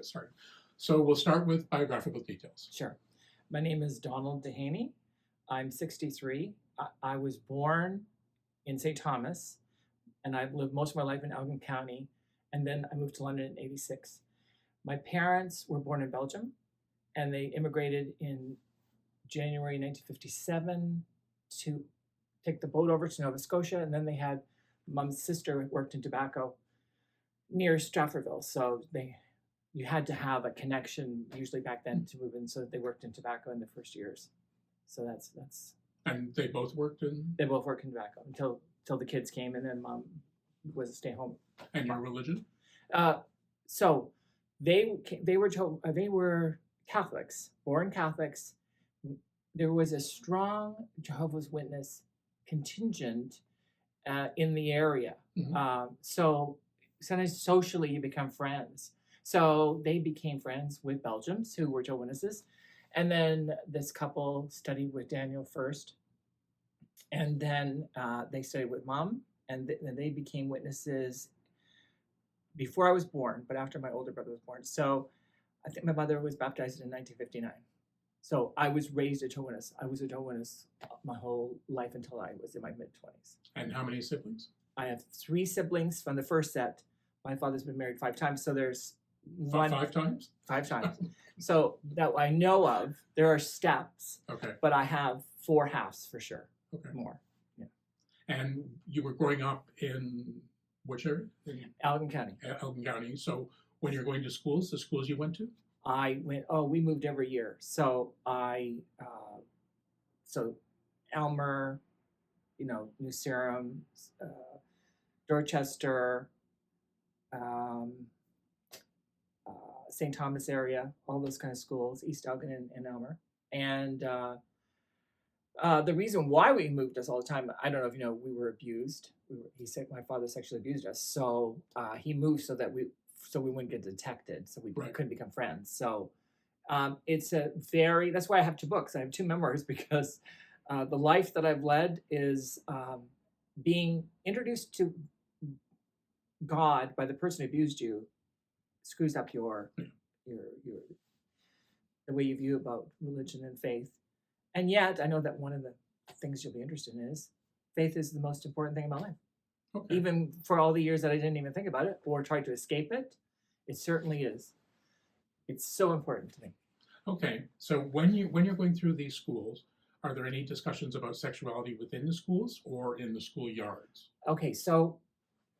this. Sorry. So we'll start with biographical details. Sure. My name is Donald Dehaney. I'm 63. I was born in St. Thomas, and I've lived most of my life in Elgin County, and then I moved to London in 86. My parents were born in Belgium, and they immigrated in January 1957 to take the boat over to Nova Scotia, and then they had Mom's sister worked in tobacco near Stratfordville, so you had to have a connection usually back then to move in, so they worked in tobacco in the first years. So that's. And they both worked in? They both worked in tobacco until the kids came, and then Mom was a stay-home. And your religion? So they were Catholics, born Catholics. There was a strong Jehovah's Witness contingent in the area. Mm-hmm. So sometimes socially you become friends. So they became friends with Belgians who were Jehovah's Witnesses. And then this couple studied with Daniel first. And then they studied with Mom. And then they became witnesses before I was born, but after my older brother was born. So I think my mother was baptized in 1959. So I was raised a Jehovah's Witness. I was a Jehovah's Witness my whole life until I was in my mid-20s. And how many siblings? I have 3 siblings from the first set. My father's been married 5 times, so there's Five times? 5 times. So that I know of, there are steps. Okay. But I have 4 halves for sure. Okay. More. Yeah. And you were growing up in which area? Elgin County. Elgin County. So when you're going to schools, the schools you went to? We moved every year. So Elmer, New Sarum, Dorchester, St. Thomas area, all those kind of schools, East Elgin and Elmer. And the reason why we moved us all the time, I don't know if you know, we were abused. He said my father sexually abused us. So he moved so we wouldn't get detected, so we couldn't become friends. So that's why I have 2 books. I have 2 memoirs because the life that I've led is being introduced to God by the person who abused you screws up your the way you view about religion and faith. And yet I know that one of the things you'll be interested in is faith is the most important thing in my life. Okay. Even for all the years that I didn't even think about it or tried to escape it, it certainly is. It's so important to me. Okay, so when you're going through these schools, are there any discussions about sexuality within the schools or in the schoolyards? Okay, so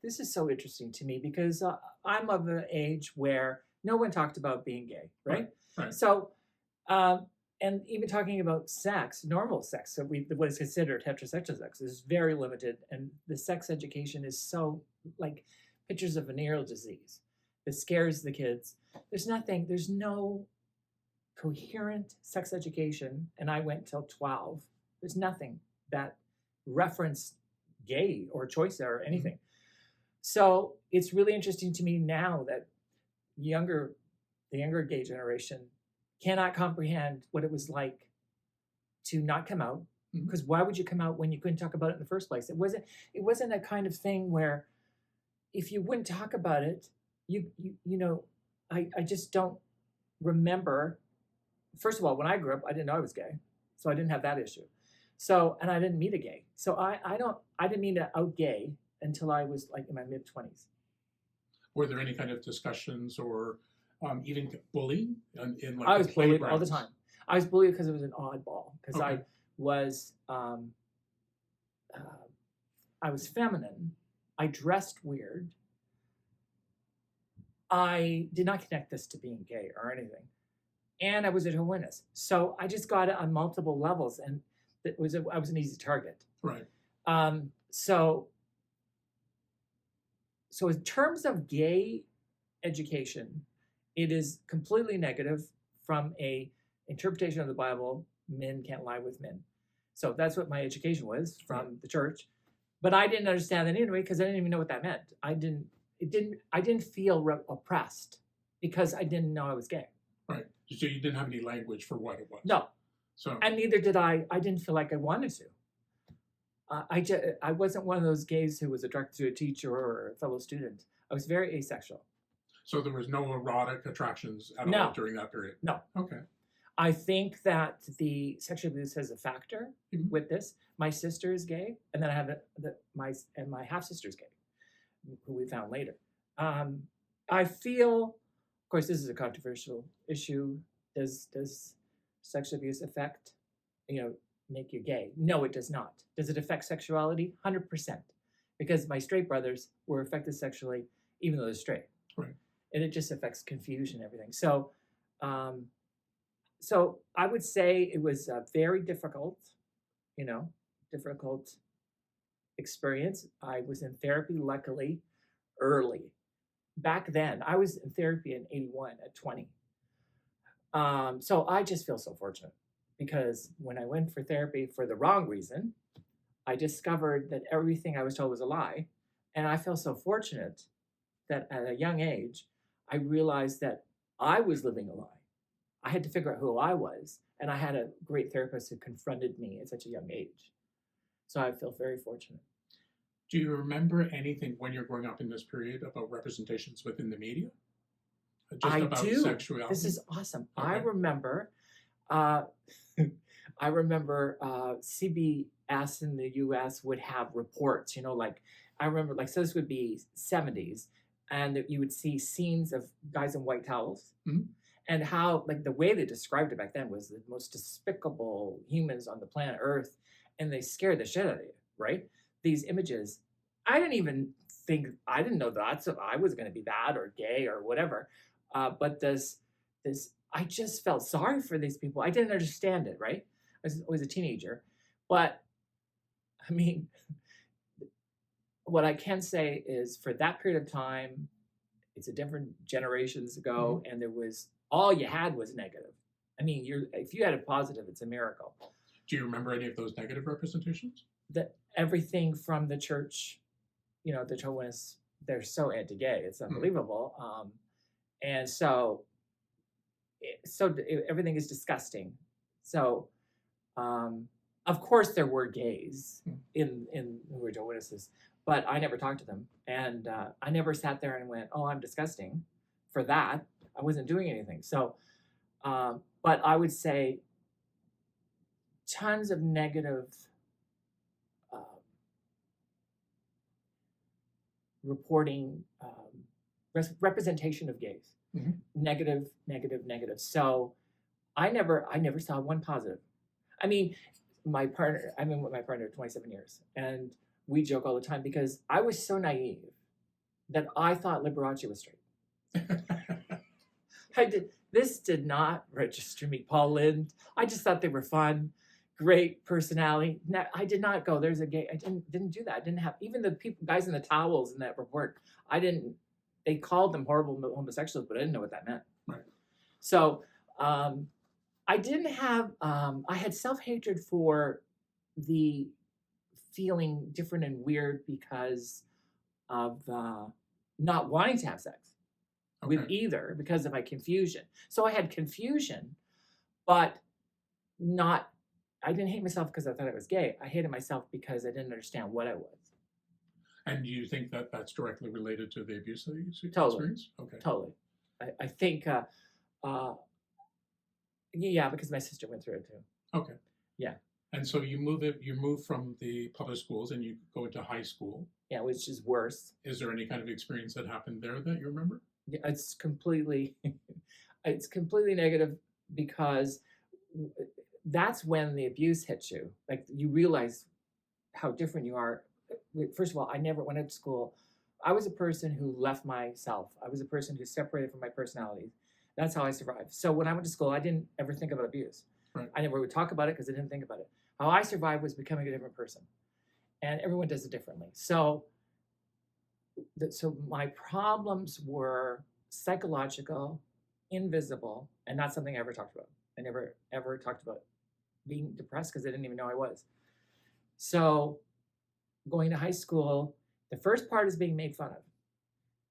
this is so interesting to me because I'm of an age where no one talked about being gay, right? Right. So, and even talking about sex, normal sex, so what is considered heterosexual sex is very limited, and the sex education is so like pictures of venereal disease. It scares the kids. There's no coherent sex education, and I went till 12. There's nothing that referenced gay or choice or anything. So it's really interesting to me now that the younger gay generation cannot comprehend what it was like to not come out. Because why would you come out when you couldn't talk about it in the first place? It wasn't a kind of thing where if you wouldn't talk about it, I just don't remember. First of all, when I grew up, I didn't know I was gay, so I didn't have that issue. So, and I didn't meet a gay. So I didn't mean to out gay until I was like in my mid-20s. Were there any kind of discussions or even bullying in like I was bullied all the playgrounds? time. I was bullied because it was an oddball. Because Okay. I was feminine. I dressed weird. I did not connect this to being gay or anything. And I was a Jehovah's Witness. So I just got it on multiple levels, and I was an easy target. Right. So in terms of gay education, it is completely negative from a interpretation of the Bible. Men can't lie with men. So that's what my education was from the church. But I didn't understand that anyway because I didn't even know what that meant. I didn't feel oppressed because I didn't know I was gay. Right. So you didn't have any language for what it was. No. So. And neither did I. I didn't feel like I wanted to. I wasn't one of those gays who was attracted to a teacher or a fellow student. I was very asexual. So there was no erotic attractions at all No. during that period? No. Okay. I think that the sexual abuse has a factor Mhm. with this. My sister is gay, and then I have my half sister is gay, who we found later. I feel, of course, this is a controversial issue. Does sexual abuse affect, make you gay? No, it does not. Does it affect sexuality? 100%, because my straight brothers were affected sexually, even though they're straight, Right. and it just affects confusion and everything. So I would say it was a very difficult experience. I was in therapy, luckily, early. Back then, I was in therapy in 81 at 20. So I just feel so fortunate because when I went for therapy for the wrong reason, I discovered that everything I was told was a lie. And I feel so fortunate that at a young age, I realized that I was living a lie. I had to figure out who I was, and I had a great therapist who confronted me at such a young age. So I feel very fortunate. Do you remember anything when you're growing up in this period about representations within the media? Just I about do. sexuality? This is awesome. I Okay. remember, uh, I remember CBS in the U.S. would have reports. Like I remember, so this would be 70s, and that you would see scenes of guys in white towels. Mhm. And how, the way they described it back then was the most despicable humans on the planet Earth, and they scared the shit out of you, right? These images, I didn't know that, so I was going to be bad or gay or whatever. But I just felt sorry for these people. I didn't understand it, right? I was always a teenager, but I mean, what I can say is for that period of time, it's a different generations ago, and there was all you had was negative. I mean, if you had a positive, it's a miracle. Do you remember any of those negative representations? That everything from the church, the Jehovah's, they're so anti-gay, it's unbelievable. And so everything is disgusting. So, of course, there were gays in who were Jehovah's, but I never talked to them, and I never sat there and went, "Oh, I'm disgusting," for that. I wasn't doing anything. So, but I would say tons of negative reporting, representation of gays. Negative, negative, negative. So I never saw one positive. I mean, I've been with my partner 27 years, and we joke all the time because I was so naive that I thought Liberace was straight. This did not register me, Paul Lind. I just thought they were fun, great personality. No, I did not go, there's a gay. I didn't do that. I didn't have, even the guys in the towels in that report, they called them horrible homosexuals, but I didn't know what that meant. Right. So I didn't have, I had self-hatred for the feeling different and weird because of not wanting to have sex with either, because of my confusion. So I had confusion, but I didn't hate myself because I thought I was gay. I hated myself because I didn't understand what I was. And do you think that that's directly related to the abuse that you Totally. experienced? Okay. Totally. I think, yeah, because my sister went through it too. Okay. Yeah. And so you move from the public schools and you go into high school. Yeah, which is worse. Is there any kind of experience that happened there that you remember? Yeah, it's completely negative because that's when the abuse hits you. Like you realize how different you are. First of all, I never went to school. I was a person who left myself. I was a person who separated from my personality. That's how I survived. So when I went to school, I didn't ever think about abuse. Right. I never would talk about it because I didn't think about it. How I survived was becoming a different person. And everyone does it differently. So my problems were psychological, invisible, and not something I ever talked about. I never, ever talked about being depressed because I didn't even know I was. So going to high school, the first part is being made fun of.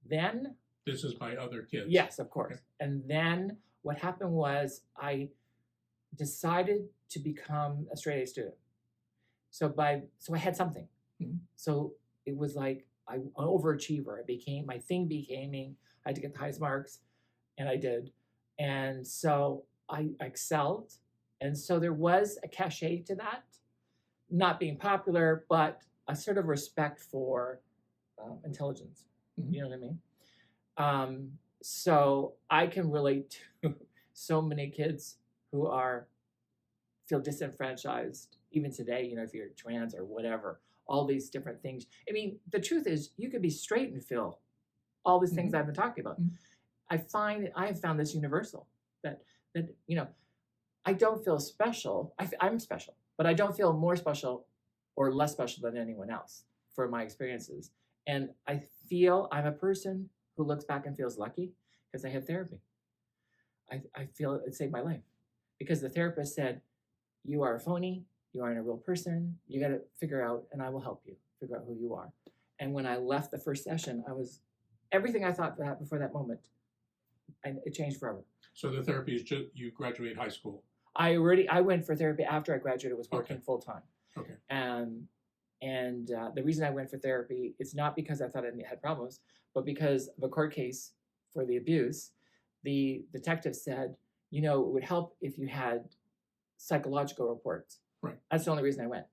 Then... This is by other kids? Yes, of course. Okay. And then what happened was I decided to become a straight A student. So I had something. So it was like an overachiever. My thing became I had to get the highest marks, and I did. And so I excelled. And so there was a cachet to that, not being popular, but a sort of respect for intelligence. Mhm. You know what I mean? So I can relate to so many kids who feel disenfranchised even today. You know, if you're trans or whatever, all these different things. I mean, the truth is, you could be straight and feel all these things I've been talking about. Mhm. I have found this universal that you know, I don't feel special. I'm special, but I don't feel more special or less special than anyone else for my experiences. And I feel I'm a person who looks back and feels lucky because I have therapy. I feel it saved my life because the therapist said, "You are a phony. You aren't a real person. You got to figure out, and I will help you figure out who you are." And when I left the first session, I was everything I thought that before that moment, and it changed forever. So the therapy is just you graduate high school. I went for therapy after I graduated. Was working full time. Okay. And the reason I went for therapy is not because I thought I had problems, but because of a court case for the abuse. The detective said, you know, it would help if you had psychological reports. Right. That's the only reason I went.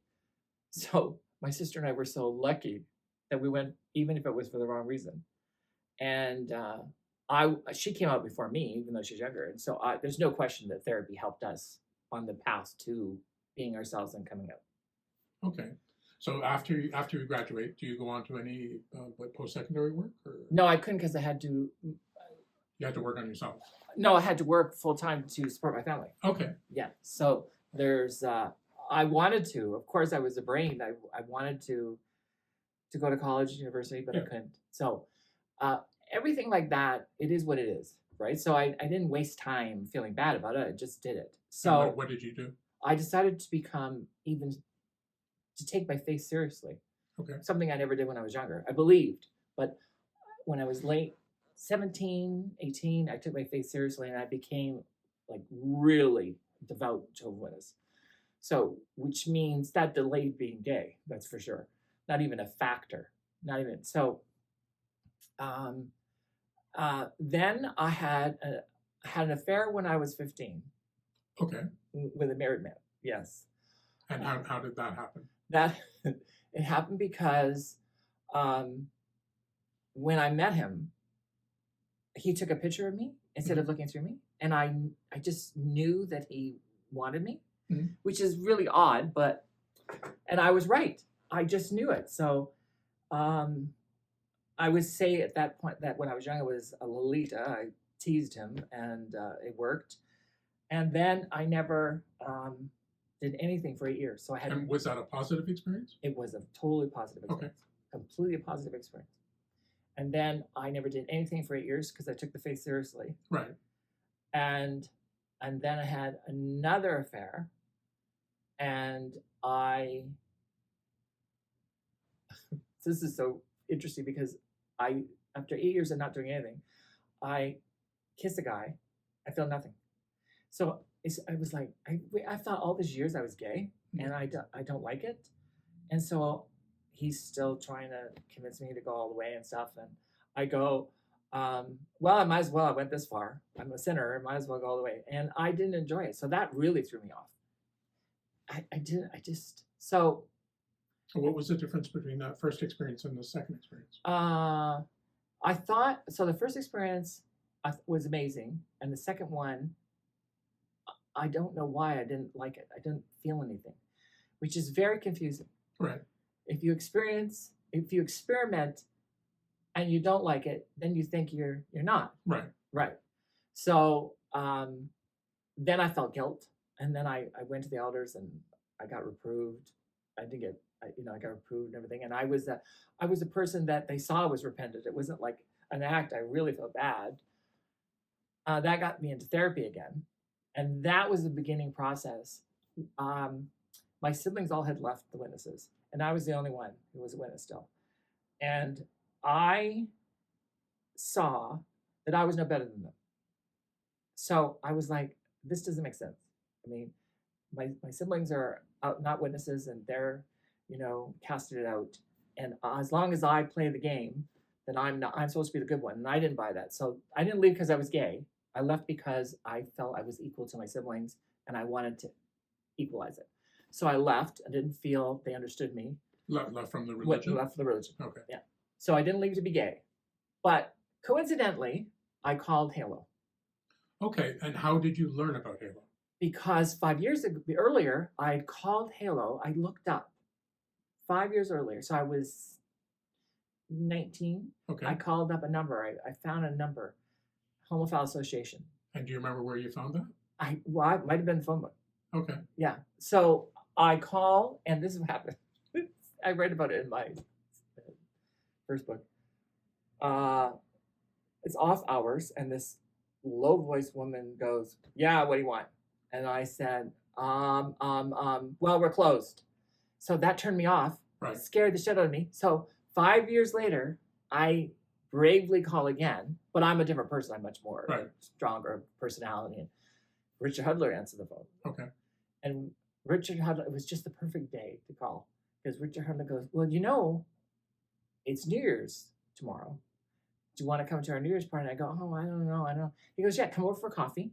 So my sister and I were so lucky that we went, even if it was for the wrong reason. And she came out before me, even though she's younger. And so there's no question that therapy helped us on the path to being ourselves and coming out. Okay. So after you graduate, do you go on to any post-secondary work? Or No, I couldn't because I had to. you had to work on yourself. No, I had to work full time to support my family. Okay. Yeah. So there's. I wanted to. Of course, I was a brain. I wanted to go to college, university, but I couldn't. So everything like that, it is what it is, right? So I didn't waste time feeling bad about it. I just did it. So what did you do? I decided to take my faith seriously. Okay. Something I never did when I was younger. I believed, but when I was late, 17, 18, I took my faith seriously and I became like really devout Jehovah's Witness. So, which means that delayed being gay, that's for sure. Not even a factor. Not even. So, then I had an affair when I was 15. Okay. With a married man. Yes. And how did that happen? That it happened because when I met him, he took a picture of me instead of looking through me, and I just knew that he wanted me, which is really odd, and I was right. I just knew it. So I would say at that point that when I was young, I was a Lolita. I teased him, and it worked. And then I never did anything for 8 years. So I had. And was that a positive experience? It was a totally positive experience. Okay. Completely a positive experience. And then I never did anything for 8 years because I took the faith seriously. Right. And then I had another affair, and this is so interesting because after 8 years of not doing anything, I kissed a guy. I felt nothing. So I was like, I thought all these years I was gay, and I don't like it. And so he's still trying to convince me to go all the way and stuff. And I go, well, I might as well. I went this far. I'm a sinner. I might as well go all the way. And I didn't enjoy it. So that really threw me off. So. What was the difference between that first experience and the second experience? I thought, so the first experience was amazing. And the second one, I don't know why I didn't like it. I didn't feel anything, which is very confusing. Right. If you experiment and you don't like it, then you think you're not. Right. Right. So then I felt guilt, and then I went to the elders and I got reproved. I got reproved and everything. And I was a person that they saw was repentant. It wasn't like an act. I really felt bad. That got me into therapy again. And that was the beginning process. My siblings all had left the witnesses, and I was the only one who was a witness still. And I saw that I was no better than them. So I was like, this doesn't make sense. I mean, my siblings are out, not witnesses, and they're, casted it out. And as long as I play the game, that I'm supposed to be the good one, and I didn't buy that. So I didn't leave because I was gay. I left because I felt I was equal to my siblings, and I wanted to equalize it. So I left. I didn't feel they understood me. Left from the religion? Left for the religion. Okay. Yeah. So I didn't leave to be gay. But coincidentally, I called Halo. Okay, and how did you learn about Halo? Because 5 years earlier, I called Halo. I looked up 5 years earlier. So I was 19. Okay. I called up a number. I found a number, Homophile Association. And do you remember where you found that? It might have been the phone book. Okay. Yeah. So I call, and this is what happened. I read about it in my first book. It's off hours, and this low-voiced woman goes, "Yeah, what do you want?" And I said, well, we're closed. So that turned me off, Right. scared the shit out of me. So 5 years later, I bravely call again, but I'm a different person. I'm much more Right. stronger personality. And Richard Hudler answered the phone. Okay. And Richard Hudler, it was just the perfect day to call, because Richard Hudler goes, "Well, it's New Year's tomorrow. Do you want to come to our New Year's party?" And I go, "Oh, I don't know. He goes, "Yeah, come over for coffee,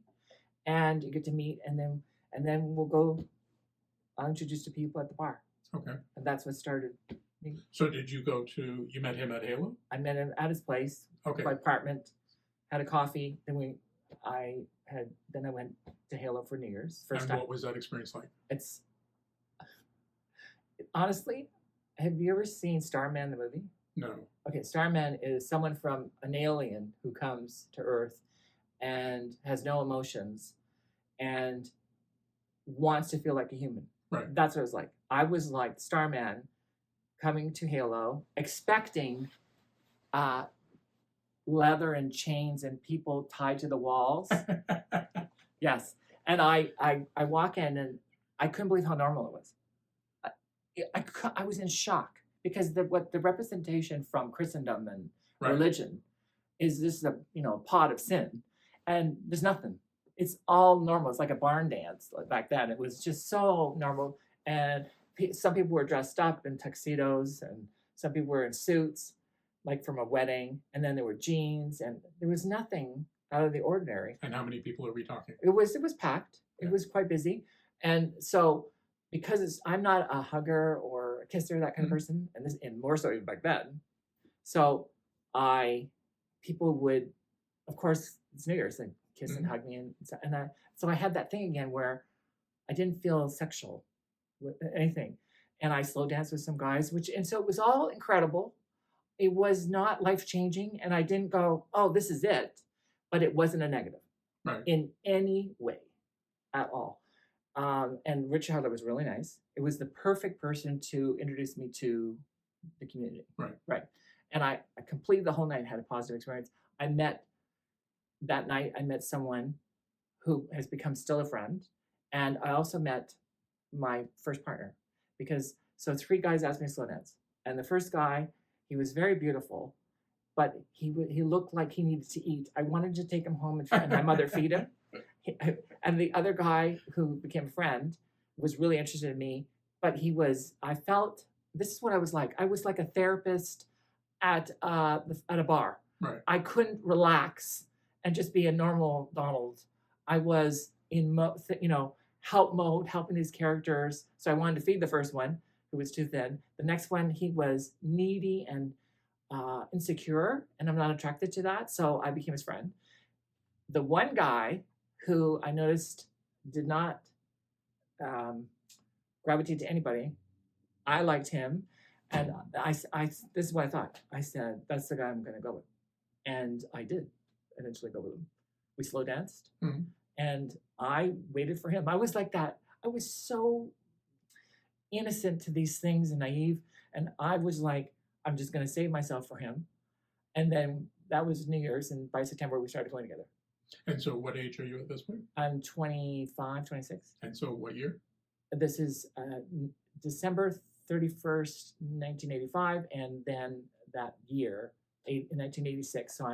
and you get to meet, and then we'll go. I'll introduce you to people at the bar." Okay. And that's what started me. So did you met him at Halo? I met him at his place, Okay. my apartment, had a coffee. Then I went to Halo for New Year's first And time. what was that experience like? It's honestly, have you ever seen Starman the movie? No. Okay, Starman is someone from an alien who comes to Earth and has no emotions and wants to feel like a human. Right. That's what it was like. I was like Starman coming to Halo, expecting leather and chains and people tied to the walls. Yes. And I walk in, and I couldn't believe how normal it was. I was in shock, because the representation from Christendom and Right. religion is this a pot of sin, and there's nothing. It's all normal. It's like a barn dance back then. It was just so normal, and some people were dressed up in tuxedos, and some people were in suits, like from a wedding, and then there were jeans, and there was nothing out of the ordinary. And how many people are we talking? It was packed. It Yeah. was quite busy, and so because I'm not a hugger or a kisser, that kind of person, and more so even back then. So people would, of course, it's New Year's, and kiss and hug me, and so I had that thing again where I didn't feel sexual with anything, and I slow danced with some guys, and so it was all incredible. It was not life changing, and I didn't go, "Oh, this is it," but it wasn't a negative, Right. in any way at all. And Richard Hudler was really nice. It was the perfect person to introduce me to the community. Right. And I completed the whole night, had a positive experience. That night, I met someone who has become still a friend. And I also met my first partner, so 3 guys asked me to slow dance. And the first guy, he was very beautiful, but he looked like he needed to eat. I wanted to take him home and my mother feed him. And the other guy who became a friend was really interested in me, but I felt, this is what I was like. I was like a therapist at a bar. Right. I couldn't relax and just be a normal Donald. I was in help mode, helping these characters. So I wanted to feed the first one, who was too thin. The next one, he was needy and insecure, and I'm not attracted to that. So I became his friend. The one guy who I noticed did not gravitate to anybody, I liked him, and I this is what I thought. I said, "That's the guy I'm going to go with," and I did eventually go with him. We slow danced, and I waited for him. I was like that. I was so innocent to these things and naive, and I was like, I'm just going to save myself for him. And then that was New Year's, and by September we started going together. And so what age are you at this point? I'm 25, 26. And so what year? This is December 31st, 1985, and then that year, in 1986. So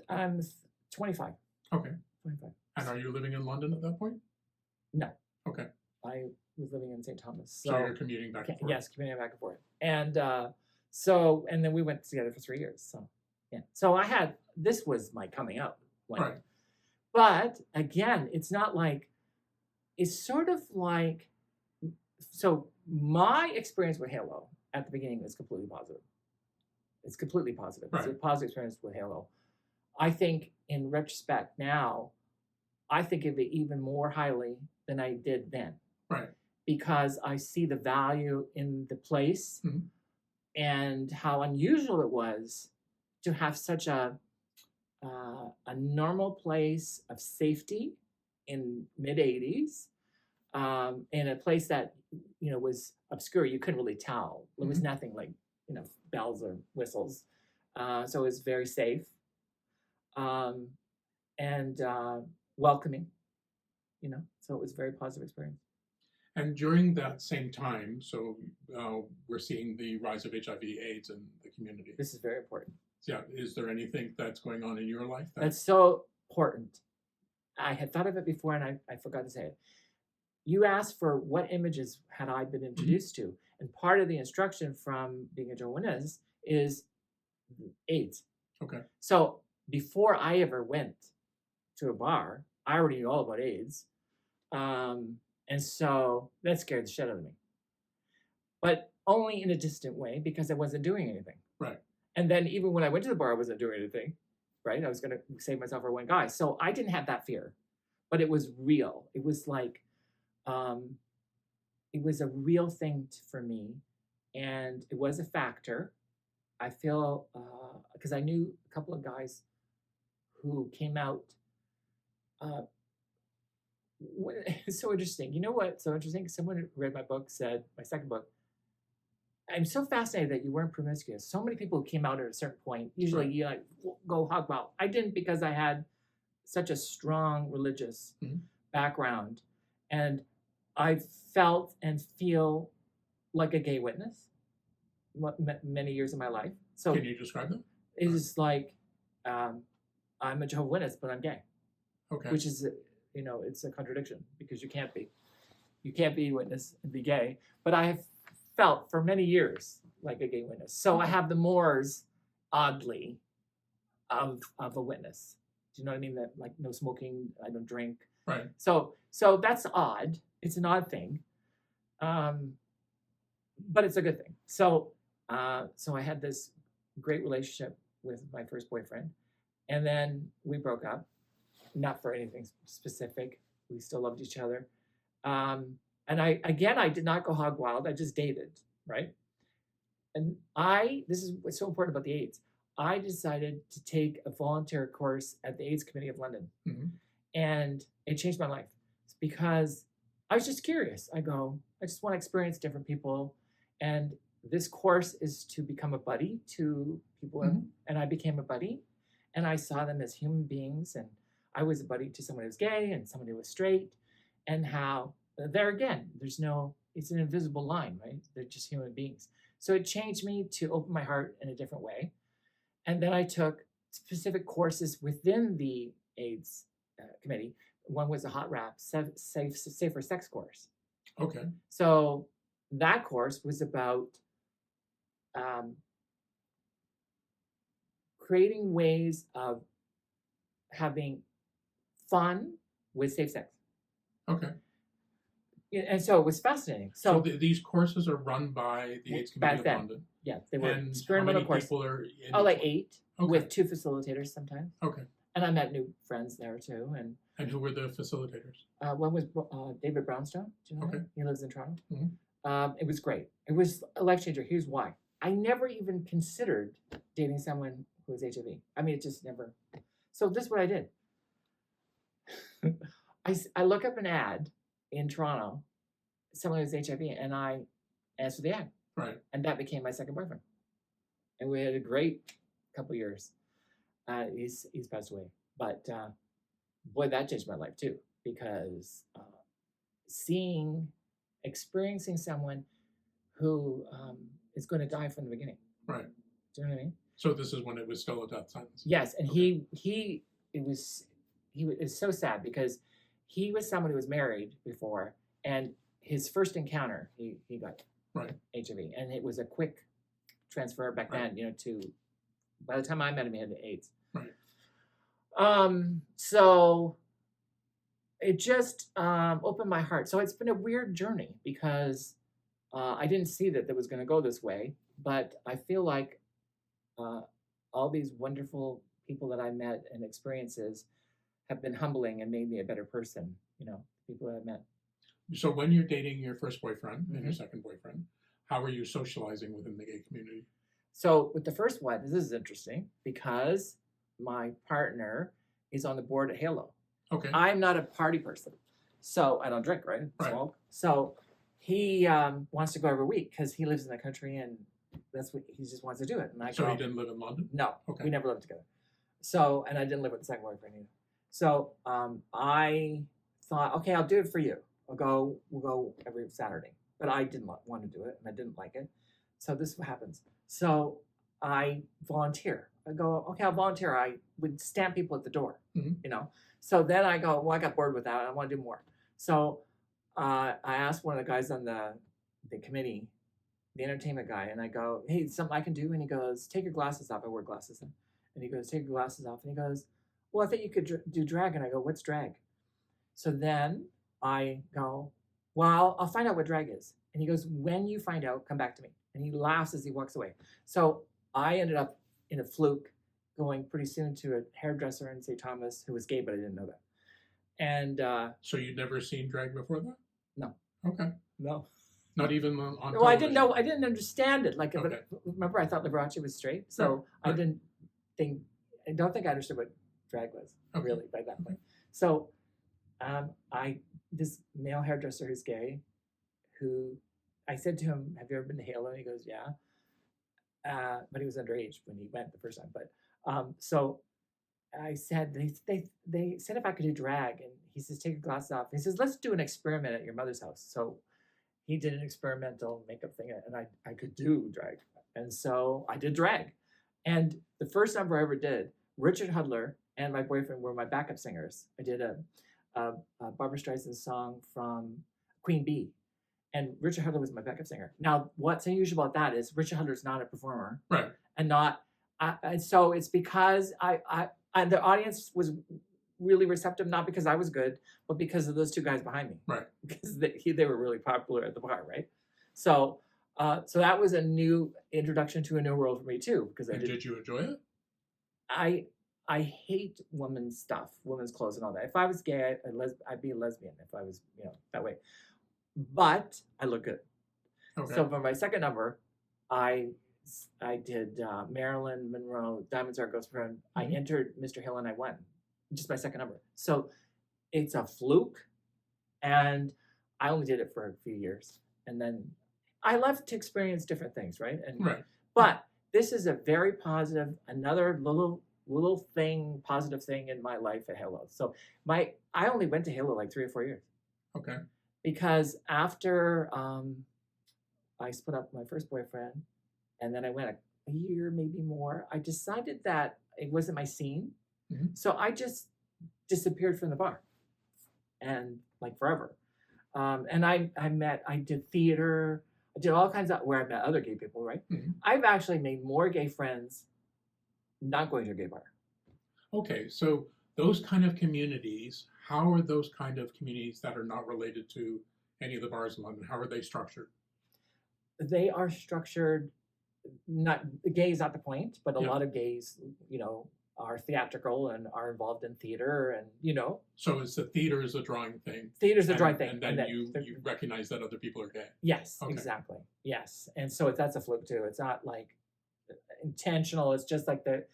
I'm 25. Okay. 25. And are you living in London at that point? No. Okay. I was living in St. Thomas. So you're commuting back and forth? Yes, commuting back and forth. And So, and then we went together for 3 years. So, yeah. So this was my coming out. Right. But again, it's not like, it's sort of like, so my experience with Halo at the beginning was completely positive. It's completely positive. It's a Right. positive experience with Halo. I think in retrospect now, I think of it even more highly than I did then. Right. Because I see the value in the place Mhm. and how unusual it was to have such a normal place of safety in mid 80s, in a place that was obscure. You couldn't really tell. There was Mhm. nothing like bells or whistles, so it was very safe, um, and welcoming. So it was a very positive experience. And during that same time, so we're seeing the rise of HIV/AIDS in the community. This is very important. Yeah, is there anything that's going on in your life That's so important. I had thought of it before and I forgot to say it. You asked for what images had I been introduced to, and part of the instruction from being a Jehovah's Witness is AIDS. Okay. So before I ever went to a bar, I already knew all about AIDS, and so that scared the shit out of me. But only in a distant way because I wasn't doing anything. Right. And then even when I went to the bar, I wasn't doing anything. Right? I was going to save myself for one guy, so I didn't have that fear, but it was real. It was like. It was a real thing for me, and it was a factor. I feel because I knew a couple of guys who came out. Uh, it's so interesting. You know what's so interesting? Someone who read my book said, my second book, I'm so fascinated that you weren't promiscuous. So many people who came out at a certain point, usually Right. you like go hog wild. I didn't because I had such a strong religious background, and I felt and feel like a gay witness many years of my life. So Can you describe them? it is like I'm a Jehovah's Witness, but I'm gay, Okay. which is it's a contradiction because you can't be a witness and be gay. But I have felt for many years like a gay witness, so I have the mores, oddly, of a witness. Do you know what I mean? That like no smoking, I don't drink. Right. So that's odd. It's an odd thing, but it's a good thing. So I had this great relationship with my first boyfriend, and then we broke up. Not for anything specific. We still loved each other, and I did not go hog wild. I just dated, right? And this is what's so important about the AIDS. I decided to take a volunteer course at the AIDS Committee of London, and it changed my life because I was just curious. I just want to experience different people, and this course is to become a buddy to people, and I became a buddy, and I saw them as human beings, and I was a buddy to someone who was gay and someone who was straight, and how there again, it's an invisible line, right? They're just human beings. So it changed me to open my heart in a different way. And then I took specific courses within the AIDS committee. One was a hot rap, safer sex course. Okay. So that course was about creating ways of having fun with safe sex. Okay. And so it was fascinating. So these courses are run by the AIDS Committee of London. Yeah, they were And how experimental many courses. people are in Oh, like each 8 one? with 2 facilitators sometimes. Okay. And I met new friends there too. And who were the facilitators? One was David Brownstone. Do you know Okay. him? He lives in Toronto. Mhm. It was great. It was a life changer. Here's why. I never even considered dating someone who was HIV. I mean, it just never. So this is what I did. I look up an ad in Toronto, someone who's HIV, and I answered the ad. Right. And that became my second boyfriend. And we had a great couple years. He's passed away. But boy, that changed my life too. Because experiencing someone who is going to die from the beginning. Right. Do you know what I mean? So this is when it was still a death sentence. Yes, and Okay. it was so sad because he was someone who was married before, and his first encounter he got Right. HIV, and it was a quick transfer back Right. then, to by the time I met him, he had AIDS. Right. So it just opened my heart. So it's been a weird journey because I didn't see that was going to go this way, but I feel like all these wonderful people that I met and experiences have been humbling and made me a better person. People that I met. So when you're dating your first boyfriend and your Mhm. second boyfriend, how are you socializing within the gay community? So with the first one, this is interesting because my partner is on the board at Halo. Okay. I'm not a party person, so I don't drink, right? Right. Smoke. So he wants to go every week because he lives in the country and that's what he just wants to do it. And I So go, he didn't live in London? no, Okay. we never lived together. So, and I didn't live with the second boyfriend either. So I thought, okay, I'll do it for you. We'll go every Saturday. But I didn't want to do it and I didn't like it. So this is what happens. So I volunteer. I go, okay, I'll volunteer. I would stamp people at the door, Mhm. So then I go, well, I got bored with that. I want to do more. So I asked one of the guys on the committee, the entertainment guy, and I go, hey, something I can do? And he goes, take your glasses off. I wear glasses. And he goes, take your glasses off. And he goes, well, I think you could do drag. And I go, what's drag? So then I go, well, I'll find out what drag is. And he goes, when you find out, come back to me. And he laughs as he walks away. So I ended up in a fluke going pretty soon to a hairdresser in St. Thomas who was gay, but I didn't know that. And So you'd never seen drag before that? No. Okay. No. Not even on television? Well, I didn't know. I didn't understand it. Like, Okay. remember, I thought Liberace was straight, so Right. I don't think I understood what drag was really by that point. So, this male hairdresser who's gay, who I said to him, "Have you ever been to Halo?" And he goes, "Yeah," but he was underage when he went the first time. But so I said they said if I could do drag, and he says, "Take your glasses off." He says, "Let's do an experiment at your mother's house." So he did an experimental makeup thing, and I could do drag, and so I did drag. And the first number I ever did, Richard Hudler and my boyfriend were my backup singers. I did a Barbra Streisand song from Queen Bee, and Richard Hudler was my backup singer. Now, what's unusual about that is Richard Hudler is not a performer, Right. and not, and so it's because I the audience was really receptive, not because I was good, but because of those two guys behind me. Right. Because they were really popular at the bar, right? So so that was a new introduction to a new world for me too. Because Did you enjoy it? I hate women's stuff, women's clothes and all that. If I was gay, I'd be a lesbian if I was, that way. But I look good. Okay. So for my second number, I did Marilyn Monroe, Diamonds Are a Ghost Friend. I entered Mr. Hill and I won. Just my second number. So it's a fluke. And I only did it for a few years. And then I love to experience different things, right? Right. But this is a very positive, another little positive thing in my life at Halo. So I only went to Halo like 3 or 4 years. Okay. Because after I split up with my first boyfriend, and then I went a year, maybe more, I decided that it wasn't my scene. Mhm. So I just disappeared from the bar, and like forever. And I did theater, I did all kinds of, where I met other gay people, right? Mhm. I've actually made more gay friends not going to a gay bar. Okay, so those kind of communities, how are those kind of communities that are not related to any of the bars in London, how are they structured? They are structured, not, gay is not the point, but a Yeah. lot of gays, are theatrical and are involved in theater, and So it's the theater is a drawing thing. theater's a drawing thing. And then you they're- recognize that other people are gay. Yes, Okay. exactly. Yes, and so that's a fluke too. It's not like intentional. It's just like there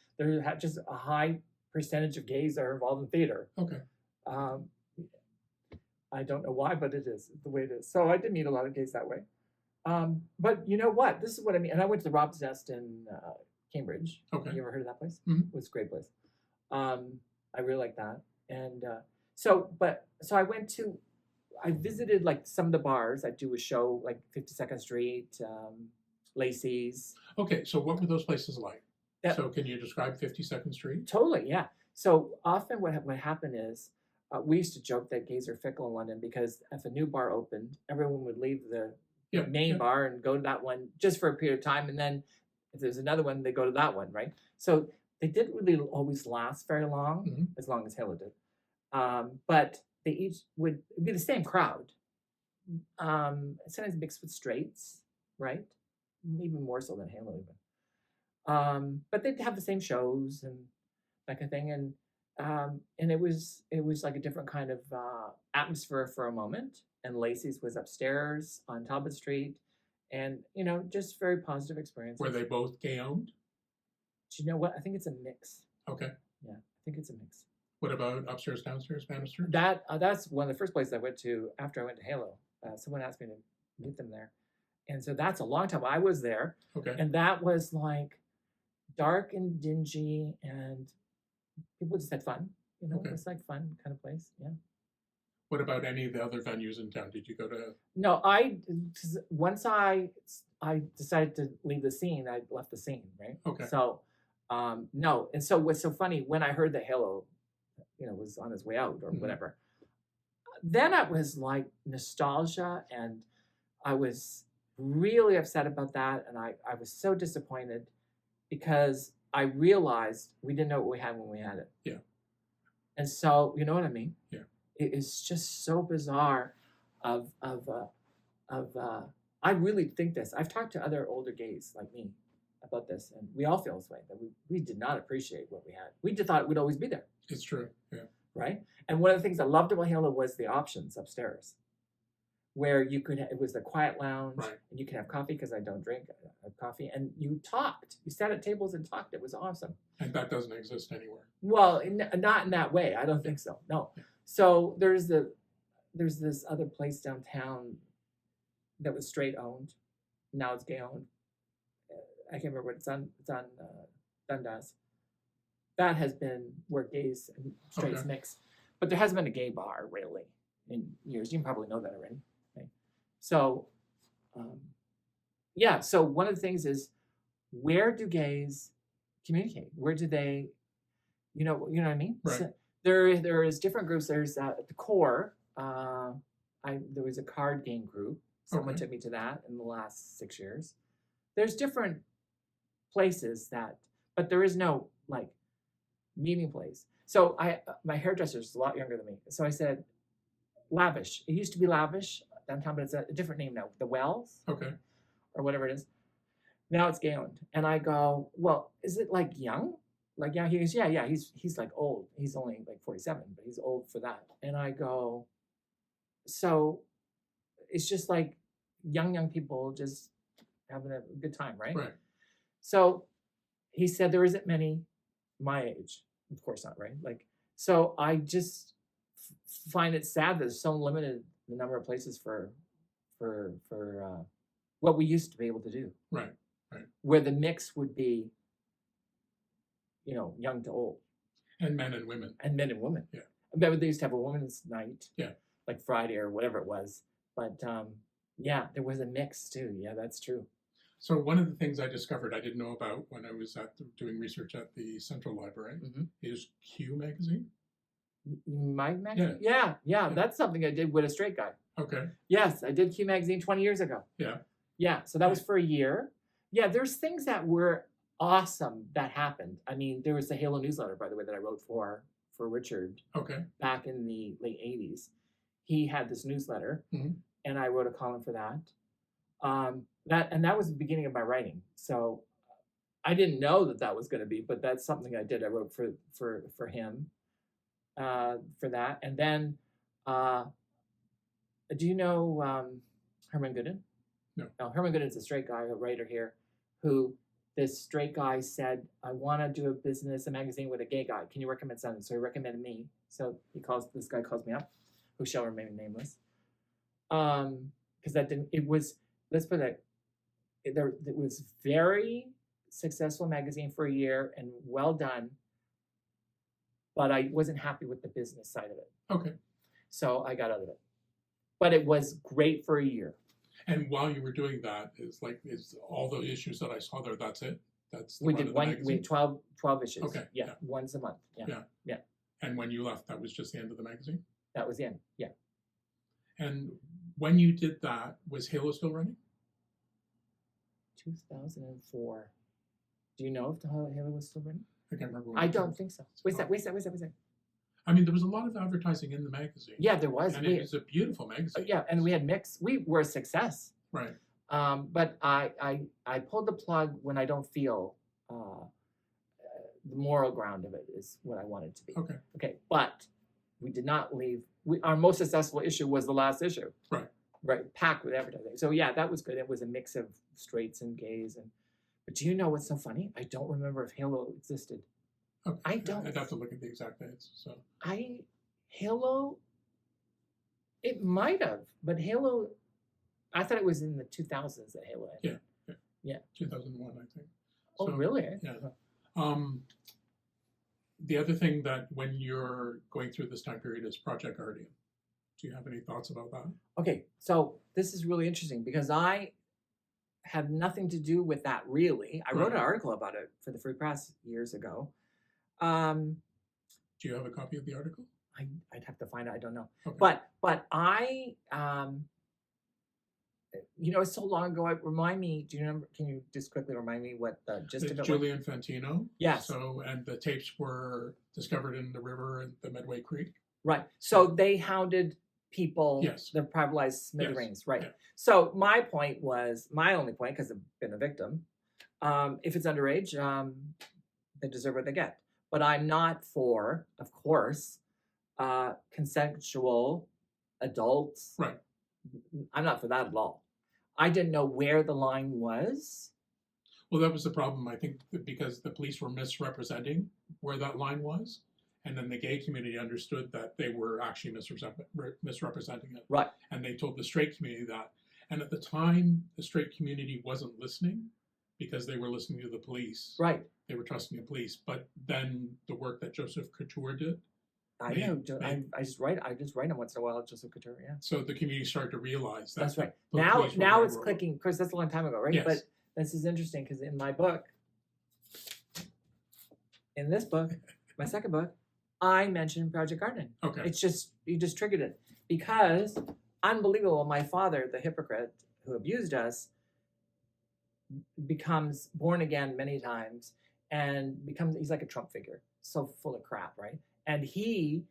just a high percentage of gays that are involved in theater. Okay. I don't know why, but it is the way it is. So I did meet a lot of gays that way. But you know what? This is what I mean. And I went to the Rob's Nest in Cambridge. Okay. You ever heard of that place? Mhm. It was a great place. I really like that. And so I visited like some of the bars. I do a show like 52nd Street, Lacey's. Okay, so what were those places like? That- So can you describe 52nd Street? Totally, yeah. So often what happened is we used to joke that gays are fickle in London because if a new bar opened, everyone would leave the Yeah. main yeah. bar and go to that one just for a period of time, and then If there's another one, they go to that one, right? So they didn't really always last very long, as long as Halo did. But they each would be the same crowd. Sometimes mixed with straights, right? Even more so than Halo even. But they'd have the same shows and that kind of thing, and it was like a different kind of atmosphere for a moment. And Lacey's was upstairs on Talbot Street, and just very positive experiences. Were they both gay owned? Do you know what? I think it's a mix. Okay. Yeah, I think it's a mix. What about upstairs, downstairs, banister? That's one of the first places I went to after I went to Halo. Someone asked me to meet them there, and so that's a long time. I was there, Okay. and that was like dark and dingy, and people just had fun. Okay. It was like fun kind of place. Yeah. What about any of the other venues in town? Did you go to? No, once I decided to leave the scene, I left the scene, right? Okay. So, no, and so what's so funny when I heard that Halo, was on his way out or whatever, then it was like nostalgia, and I was really upset about that, and I was so disappointed because I realized we didn't know what we had when we had it. Yeah. And so, you know what I mean? Yeah. It is just so bizarre. I really think this. I've talked to other older gays like me about this, and we all feel this way, that we did not appreciate what we had. We just thought it would always be there. It's true. Yeah. Right? And one of the things I loved about Halo was the options upstairs, where you could, it was the quiet lounge, Right. and you could have coffee because I don't drink coffee, and you talked. You sat at tables and talked. It was awesome. And that doesn't exist anywhere. Well, not in that way. I don't think so. No. So there's this other place downtown that was straight owned. Now it's gay owned. I can't remember what it's on. It's on Dundas. That has been where gays and straights Okay. mix, but there hasn't been a gay bar really in years. You probably know that already. Right? So, yeah. So one of the things is, where do gays communicate? Where do they, you know what I mean? Right. So there is different groups. There's at the core. There was a card game group. Someone Okay. took me to that in the last 6 years. There's different places but there is no like meeting place. So my hairdresser is a lot younger than me. So I said, Lavish. It used to be Lavish downtown, but it's a different name now. The Wells. Okay. Or whatever it is. Now it's gay owned. And I go, well, is it like young? Like, yeah, he goes, yeah, he's like old. He's only like 47, but he's old for that. And I go, so it's just like young people just having a good time, right? Right. So he said there isn't many my age. Of course not, right? Like, so I just find it sad that there's so limited the number of places for what we used to be able to do. Right. Where the mix would be, young to old. And men and women. And men and women. Yeah. I remember they used to have a women's night. Yeah. Like Friday or whatever it was. But yeah, there was a mix too. Yeah, that's true. So one of the things I discovered I didn't know about when I was doing research at the Central Library is Q magazine. My magazine? Yeah. That's something I did with a straight guy. Okay. Yes, I did Q magazine 20 years ago. Yeah. Yeah, so that was for a year. Yeah, there's things that were awesome that happened. I mean, there was the Halo newsletter, by the way, that I wrote for Richard Okay. back in the late 80s. He had this newsletter, and I wrote a column for that. That was the beginning of my writing. So I didn't know that was going to be, but that's something I did. I wrote for him for that. And then, do you know Herman Gooden? No. Herman Gooden's a straight guy, a writer here, who this straight guy said, I want to do a magazine with a gay guy. Can you recommend something? So he recommended me. So this guy calls me up, who shall remain nameless. Because it was very successful magazine for a year and well done, but I wasn't happy with the business side of it. Okay. So I got out of it. But it was great for a year. And while you were doing that, is all the issues that I saw there, that's it? That's the We run did of the magazine? we had 12 issues. Okay, Yeah, yeah. once a month. Yeah. And when you left, that was just the end of the magazine? That was the end. Yeah. And when you did that, was Halo still running? 2004. Do you know if the Halo was still running? I can't remember. I don't think so. Wait a sec. I mean, there was a lot of advertising in the magazine. Yeah, there was. And it was a beautiful magazine. Yeah, and we had mixed. We were a success. Right. But I pulled the plug when I don't feel the moral ground of it is what I wanted to be. Okay. Okay, but we did not leave. Our most successful issue was the last issue. Right. Right, packed with advertising. So yeah, that was good. It was a mix of straights and gays. But do you know what's so funny? I don't remember if Halo existed. Okay. I don't. I'd have to look at the exact dates. So Halo. It might have, but Halo. I thought it was in the 2000s that Halo had. Yeah. 2001, I think. Oh, really? Yeah. The other thing that when you're going through this time period is Project Guardian. Do you have any thoughts about that? Okay, so this is really interesting because I had nothing to do with that really. I wrote an article about it for the Free Press years ago. Do you have a copy of the article? I'd have to find it. I don't know. Okay. But I, it's so long ago. Remind me. Do you remember? Can you just quickly remind me what the gist of it was? Julian Fantino. Yes. So, and the tapes were discovered in the river at the Medway Creek. Right. So they hounded people. Yes. The privatized smithereens. Yes. Right. Yeah. So my only point, because I've been a victim, if it's underage, they deserve what they get. But I'm not for, of course, consensual adults. Right. I'm not for that at all. I didn't know where the line was. Well, that was the problem, I think, because the police were misrepresenting where that line was. And then the gay community understood that they were actually misrepresenting it. Right. And they told the straight community that. And at the time, the straight community wasn't listening because they were listening to the police. Right. They were trusting the police. But then the work that Joseph Couture did. I know. I just write him once in a while, Joseph Couture. Yeah. So the community started to realize that. That's right. the Now police were it's clicking. Of course, that's a long time ago, right? Yes. But this is interesting because in my book, my second book, I mentioned Project Guardian. Okay. It's just, you just triggered it. Because, unbelievable, my father, the hypocrite who abused us, becomes born again many times and he's like a Trump figure. So full of crap, right? And he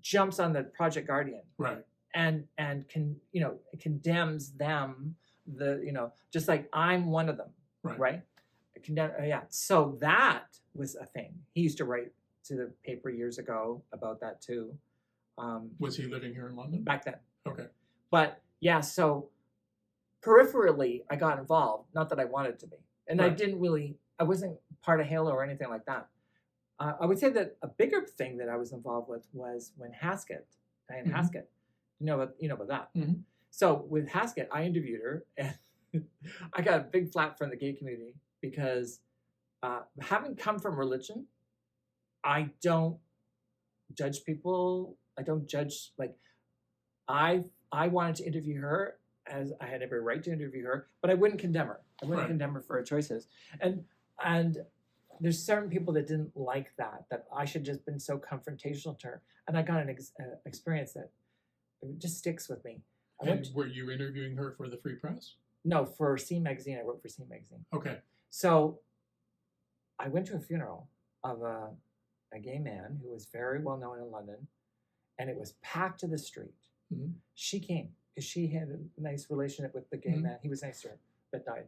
jumps on the Project Guardian. Right. And condemns them, just like I'm one of them. Right? Yeah. So that was a thing. He used to write to the paper years ago about that too. Was he living here in London? Back then. Okay. But yeah, so peripherally I got involved, not that I wanted to be. And Right. I wasn't part of Halo or anything like that. I would say that a bigger thing that I was involved with was when Diane Haskett, you know about that. Mm-hmm. So with Haskett, I interviewed her and I got a big flap from the gay community because having come from religion, I don't judge people. I don't judge, I wanted to interview her as I had every right to interview her, but I wouldn't condemn her. I wouldn't condemn her for her choices. And there's certain people that didn't like that I should just been so confrontational to her. And I got an experience that it just sticks with me. Were you interviewing her for the Free Press? No, for C Magazine. I wrote for C Magazine. Okay. So I went to a funeral of a gay man who was very well known in London, and it was packed to the street. Mm-hmm. She came because she had a nice relationship with the gay man. He was nice to her, but died.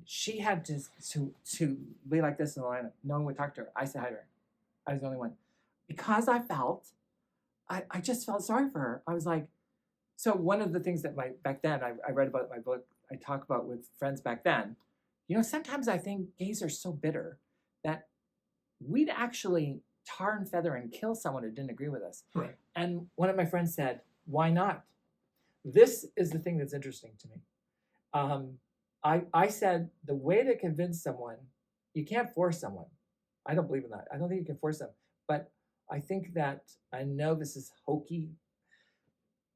She had to be like this in the lineup. No one would talk to her. I said hi to her. I was the only one. Because I just felt sorry for her. I was like, so one of the things that back then I read about in my book, I talk about with friends back then, sometimes I think gays are so bitter that we'd actually tar and feather and kill someone who didn't agree with us. Right. And one of my friends said, why not? This is the thing that's interesting to me. I said, the way to convince someone, you can't force someone. I don't believe in that. I don't think you can force them. But I think that, I know this is hokey.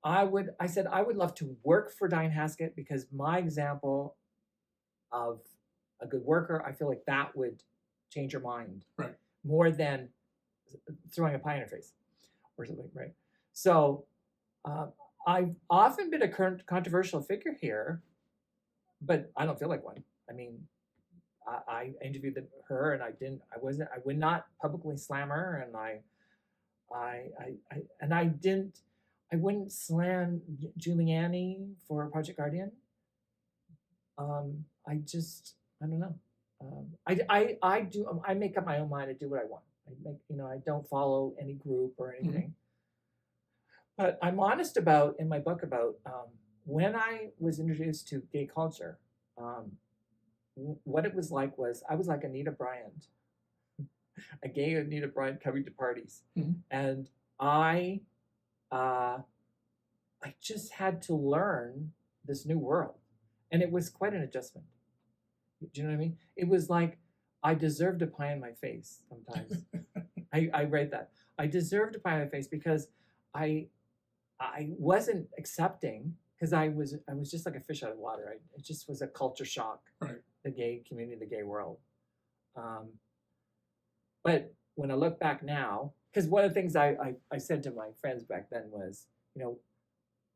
I said, I would love to work for Diane Haskett because my example of a good worker, I feel like that would change your mind. Right. More than throwing a pie in her face or something, right? So I've often been a controversial figure here, but I don't feel like one. I mean, I interviewed her, and I would not publicly slam her, and I wouldn't slam Giuliani for Project Guardian. I don't know. I make up my own mind. I do what I want. I don't follow any group or anything. But I'm honest about, in my book, about when I was introduced to gay culture, what it was like was I was like Anita Bryant, a gay Anita Bryant coming to parties. And I just had to learn this new world. And it was quite an adjustment. Do you know what I mean? It was like I deserved a pie in my face sometimes. I read that. I deserved a pie in my face because I wasn't accepting, because I was just like a fish out of water. It just was a culture shock. Right. The gay community, the gay world. But when I look back now, because one of the things I said to my friends back then was,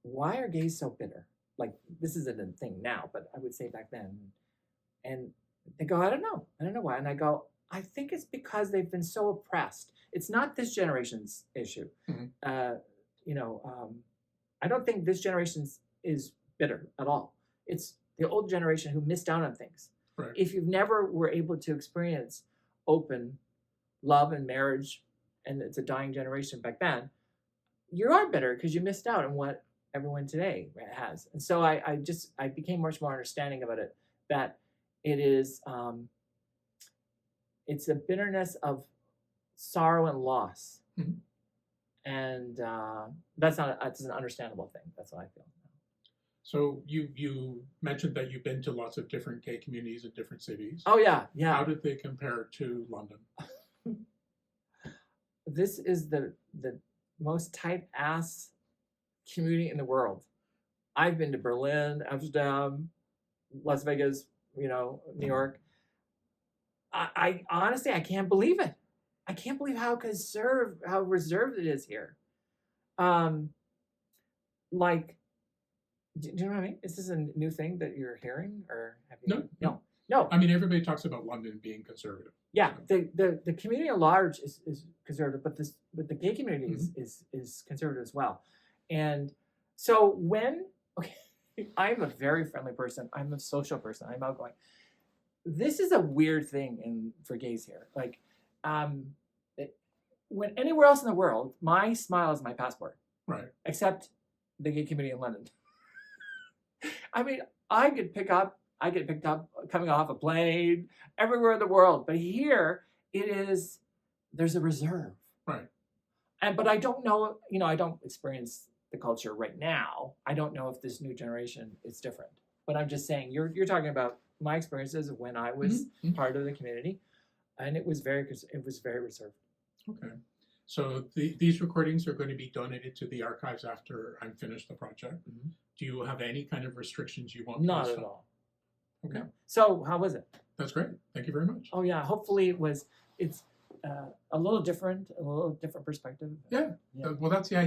why are gays so bitter? Like, this isn't a thing now, but I would say back then. And they go, I don't know why. And I go, I think it's because they've been so oppressed. It's not this generation's issue. I don't think this generation's is bitter at all. It's the old generation who missed out on things. Right. If you've never were able to experience open love and marriage, and it's a dying generation back then, you are bitter because you missed out on what everyone today has. And so I became much more understanding about it, that it is it's a bitterness of sorrow and loss. And that's an understandable thing. That's what I feel. So you mentioned that you've been to lots of different gay communities in different cities. Oh yeah. How did they compare to London? This is the most tight ass community in the world. I've been to Berlin, Amsterdam, Las Vegas, New York. I honestly, I can't believe it. I can't believe how reserved it is here. Do you know what I mean? Is this a new thing that you're hearing, or have you? No. I mean, everybody talks about London being conservative. Yeah, the community at large is conservative, but the gay community is conservative as well. And so I'm a very friendly person. I'm a social person. I'm outgoing. This is a weird thing for gays here. Like, when anywhere else in the world, my smile is my passport. Right. Except the gay community in London. I mean, I get picked up coming off a plane everywhere in the world, but here there's a reserve. Right. But I don't know, I don't experience the culture right now. I don't know if this new generation is different. But I'm just saying, you're talking about my experiences when I was part of the community, and it was very reserved. Okay. So these recordings are going to be donated to the archives after I'm finished the project. Do you have any kind of restrictions you want? Not at all. Okay. So how was it? That's great. Thank you very much. Oh yeah. Hopefully it's a little different perspective. Yeah. Well, that's the idea.